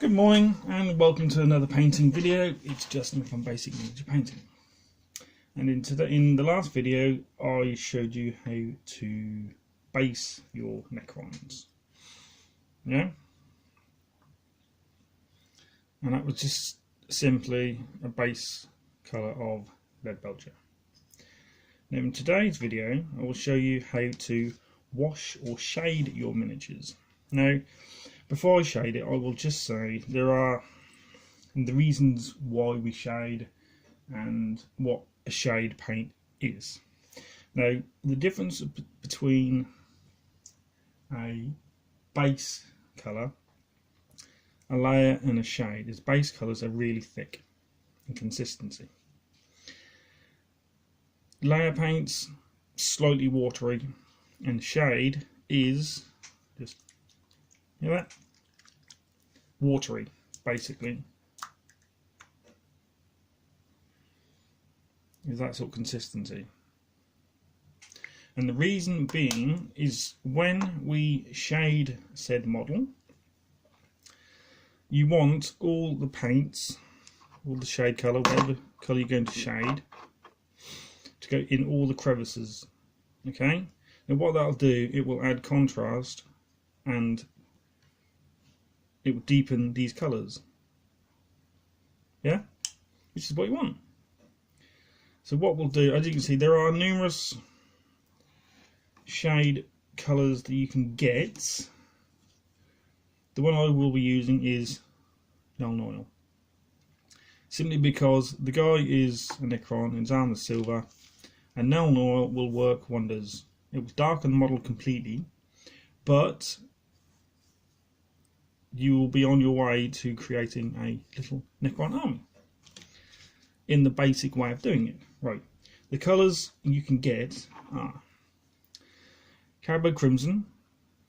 Good morning and welcome to another painting video. It's Justin from Basic Miniature Painting, and in the last video I showed you how to base your necrons. Yeah, and that was just simply a base colour of Red Belcher. Now in today's video I will show you how to wash or shade your miniatures. Now before I shade it, I will just say there are the reasons why we shade and what a shade paint is. Now the difference between a base colour, a layer and a shade is base colours are really thick in consistency. Layer paints slightly watery, and shade is just, you know that? Watery, basically. Is that sort of consistency. And the reason being is when we shade said model, you want all the paints, all the shade colour, whatever colour you're going to shade, to go in all the crevices. Okay? Now what that'll do, it will add contrast and it will deepen these colours. Yeah? Which is what you want. So what we'll do, as you can see, there are numerous shade colours that you can get. The one I will be using is Necron Oil. Simply because the guy is a Necron and his arm is silver, and Necron Oil will work wonders. It will darken the model completely, but you will be on your way to creating a little Necron army in the basic way of doing it. Right, the colours you can get are Carbo Crimson,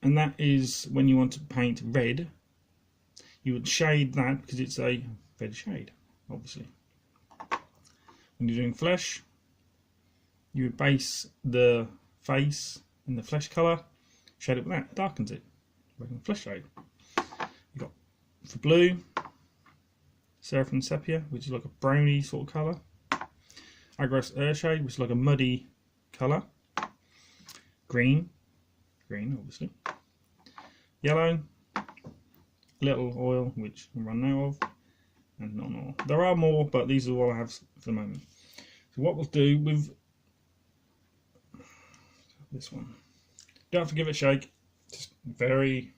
and that is when you want to paint red. You would shade that because it's a red shade, obviously. When you're doing flesh, you would base the face in the flesh colour, shade it with that, darkens it, making a flesh shade. You've got for blue, Seraphim Sepia, which is like a browny sort of colour. Agros Earthshade, which is like a muddy colour. Green obviously. Yellow, Little Oil, which I'm running out of, and not oil. There are more, but these are all I have for the moment. So what we'll do with this one, don't have to give it a shake, just very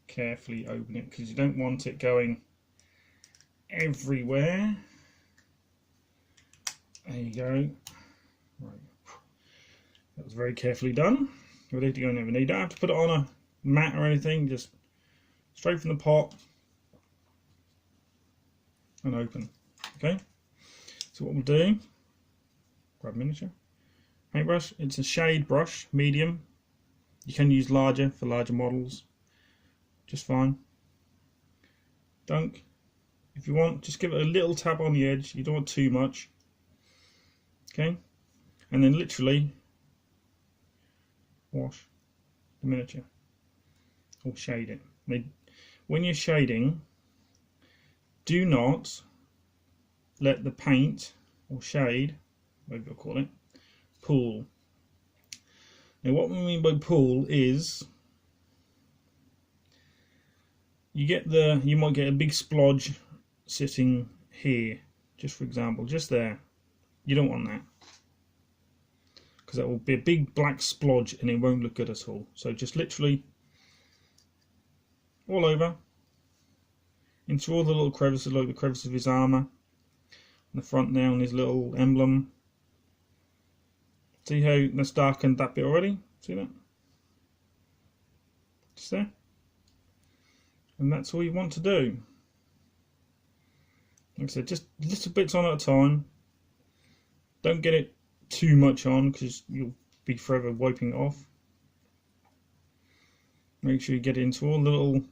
carefully open it because you don't want it going everywhere. There you go. Right. That was very carefully done. Ready to go in there. You don't have to put it on a mat or anything, just straight from the pot and open. Okay, so what we'll do, grab a miniature paintbrush. It's a shade brush, medium. You can use larger for larger models, just fine. Dunk. If you want, just give it a little tap on the edge. You don't want too much. Okay, and then literally wash the miniature or shade it. When you're shading, do not let the paint or shade, whatever you call it, pool. Now what we mean by pool is you might get a big splodge sitting here, just for example, just there. You don't want that, because that will be a big black splodge and it won't look good at all. So just literally all over, into all the little crevices, like the crevices of his armour, on the front there on his little emblem. See how that's darkened that bit already? See that? Just there. And that's all you want to do. Like I said, just little bits on at a time. Don't get it too much on because you'll be forever wiping it off. Make sure you get into all the little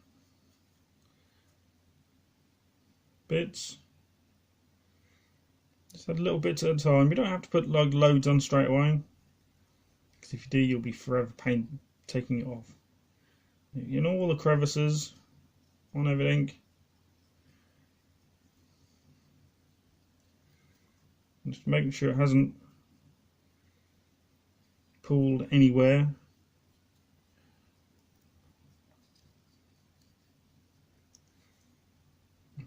bits. Just add little bits at a time. You don't have to put like loads on straight away, because if you do, you'll be forever taking it off. In all the crevices, on everything, Just making sure it hasn't pooled anywhere.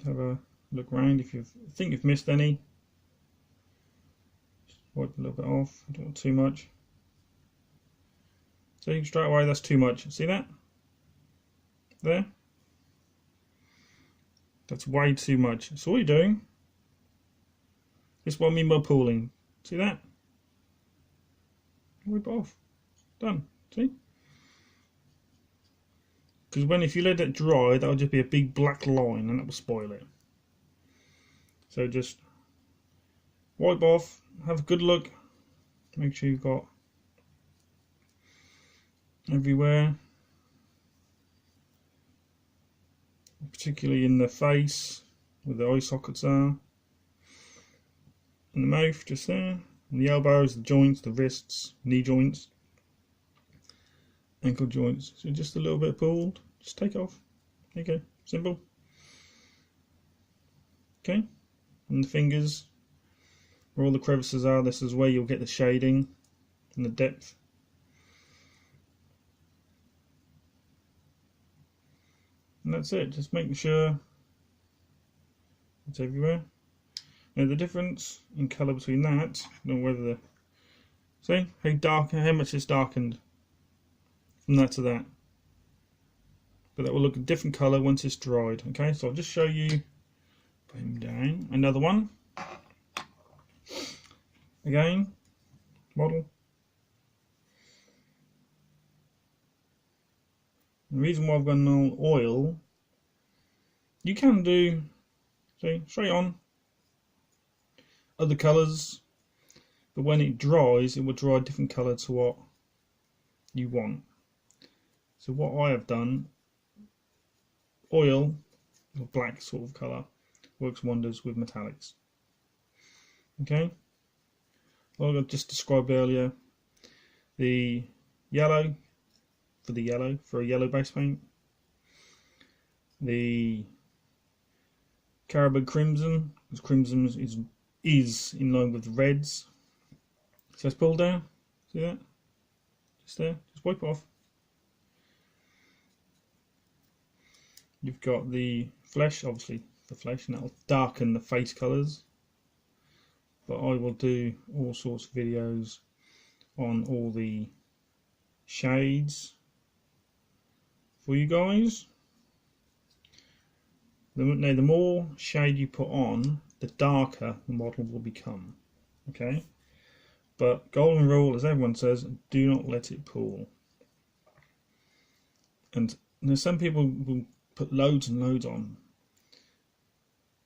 Have a look around if you think you've missed any. Just wipe a little bit off. I don't want too much. See, straight away that's too much. See that? There? That's way too much. So what you're doing, this is what I mean by pooling. See that? Wipe it off. Done. See? Because if you let it dry, that'll just be a big black line and that will spoil it. So just wipe off, have a good look, make sure you've got everywhere, particularly in the face where the eye sockets are, in the mouth just there, and the elbows, the joints, the wrists, knee joints, ankle joints. So just a little bit pulled, just take it off. There you go, simple. Okay, and the fingers, where all the crevices are, this is where you'll get the shading and the depth. And that's it, just making sure it's everywhere. Now the difference in colour between that, I don't know whether the, see how much it's darkened from that to that. But that will look a different colour once it's dried. Okay, so I'll just show you, put him down, another one. Again, model. The reason why I've got no oil, you can do, see, straight on, other colours, but when it dries, it will dry a different colour to what you want. So what I have done, oil, or black sort of colour, works wonders with metallics. Okay, like I just described earlier, the yellow for a yellow base paint, the Caribou Crimson, because crimson is in line with the reds. So let's pull down, see that? Just there, just wipe it off. You've got the flesh, obviously the flesh, and that'll darken the face colours. But I will do all sorts of videos on all the shades for you guys. Now the more shade you put on, the darker the model will become. Okay, but golden rule, as everyone says, do not let it pool. And there's some people will put loads and loads on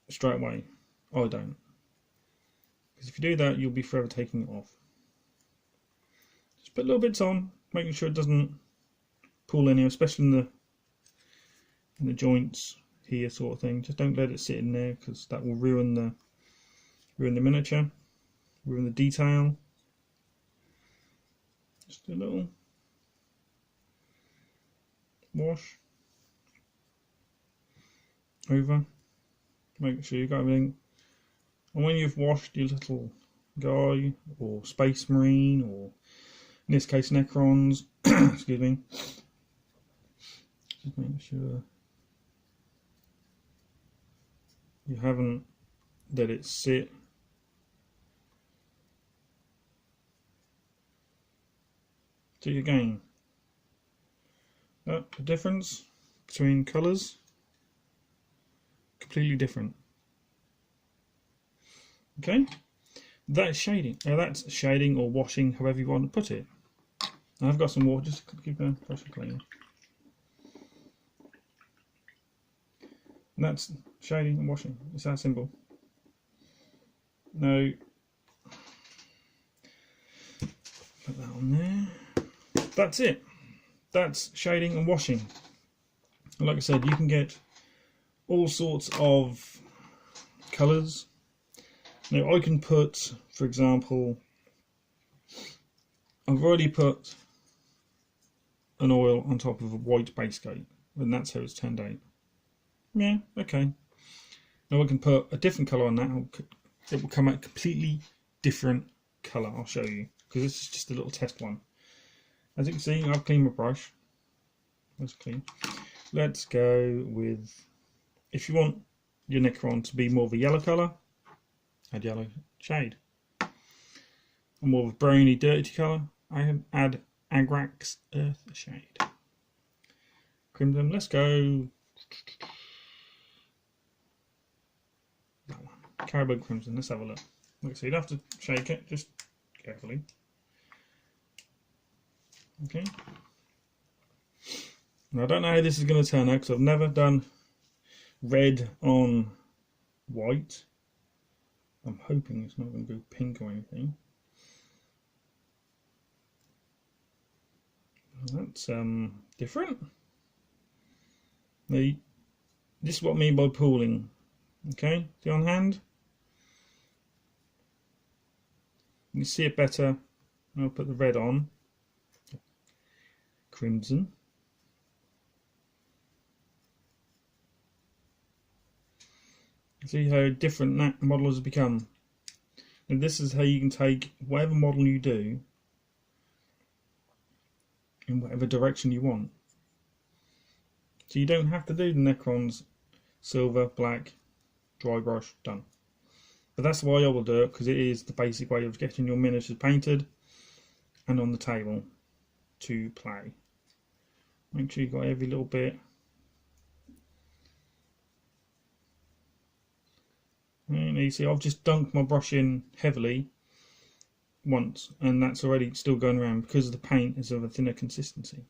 straight away. I don't, because if you do that, you'll be forever taking it off. Just put little bits on, making sure it doesn't pool anywhere, especially in the joints here, sort of thing. Just don't let it sit in there, because that will ruin the miniature, ruin the detail. Just a little wash over, make sure you got everything. And when you've washed your little guy, or Space Marine, or in this case necrons, excuse me, just make sure you haven't let it sit. See again, the difference between colours, completely different. Okay, that's shading. Now that's shading or washing, however you want to put it. Now I've got some water, just keep the pressure clean. And that's shading and washing. It's that simple. Now, put that on there. That's it. That's shading and washing. And like I said, you can get all sorts of colours. Now I can put, for example, I've already put an oil on top of a white base coat, and that's how it's turned out. Yeah, okay. Now I can put a different colour on that, it will come out completely different colour. I'll show you, because this is just a little test one. As you can see, I've cleaned my brush. That's clean. Let's go with, if you want your necron to be more of a yellow colour, add yellow shade. Or more of a browny, dirty colour, I add Agrax Earth shade. Crimson, let's go that one. Caribou Crimson, let's have a look. Like I said, you'd have to shake it, just carefully. Okay. Now I don't know how this is going to turn out, because I've never done red on white. I'm hoping it's not going to go pink or anything. That's different. Now, this is what I mean by pooling. Okay, see on hand? You can see it better. I'll put the red on. Crimson. See how different models have become. And this is how you can take whatever model you do in whatever direction you want. So you don't have to do the necrons silver, black, dry brush, done. But that's why I will do it, because it is the basic way of getting your miniatures painted and on the table to play. Make sure you've got every little bit. And you see I've just dunked my brush in heavily once, and that's already still going around because the paint is of a thinner consistency.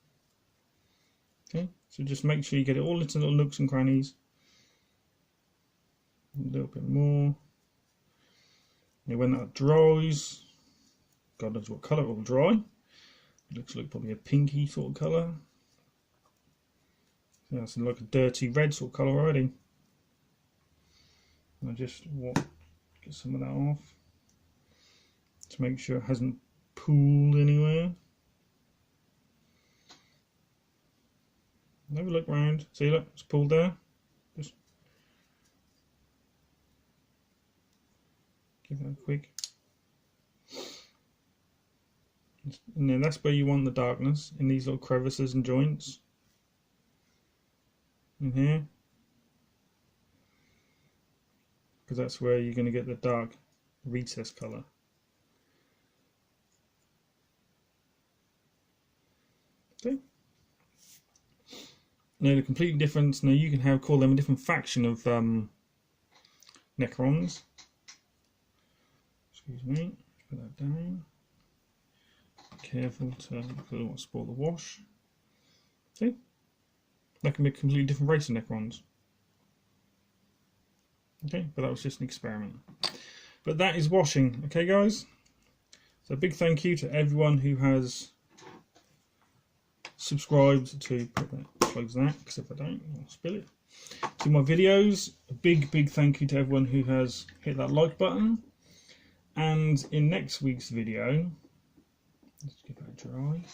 Okay, so just make sure you get it all into little nooks and crannies. A little bit more. And when that dries, God knows what colour it will dry. It looks like probably a pinky sort of colour. So that's like a dirty red sort of colour already. And I just get some of that off to make sure it hasn't pooled anywhere. Have a look round. See, look, it's pulled there. Just give that a quick. And then that's where you want the darkness, in these little crevices and joints. In here. Because that's where you're going to get the dark recess colour. Okay. Now the completely different. Now you can call them a different faction of necrons. Excuse me. Put that down. Careful to, because I don't want to spoil the wash. See, that can be a completely different race of necrons. Okay, but that was just an experiment. But that is washing. Okay, guys. So a big thank you to everyone who has subscribed to close that, because if I don't, I'll spill it. To my videos, a big thank you to everyone who has hit that like button. And in next week's video, let's get that dry,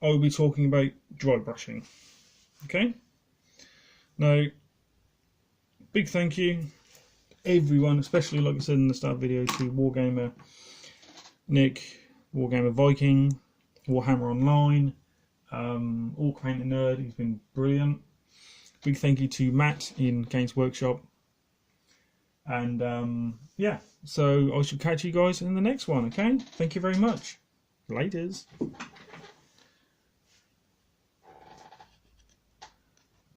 I will be talking about dry brushing. Okay? Now, big thank you everyone, especially like I said in the start video, to Wargamer Nick, Wargamer Viking, Warhammer Online, Orc Painter Nerd, he's been brilliant. Big thank you to Matt in Games Workshop. And yeah, so I shall catch you guys in the next one, okay? Thank you very much. Laters.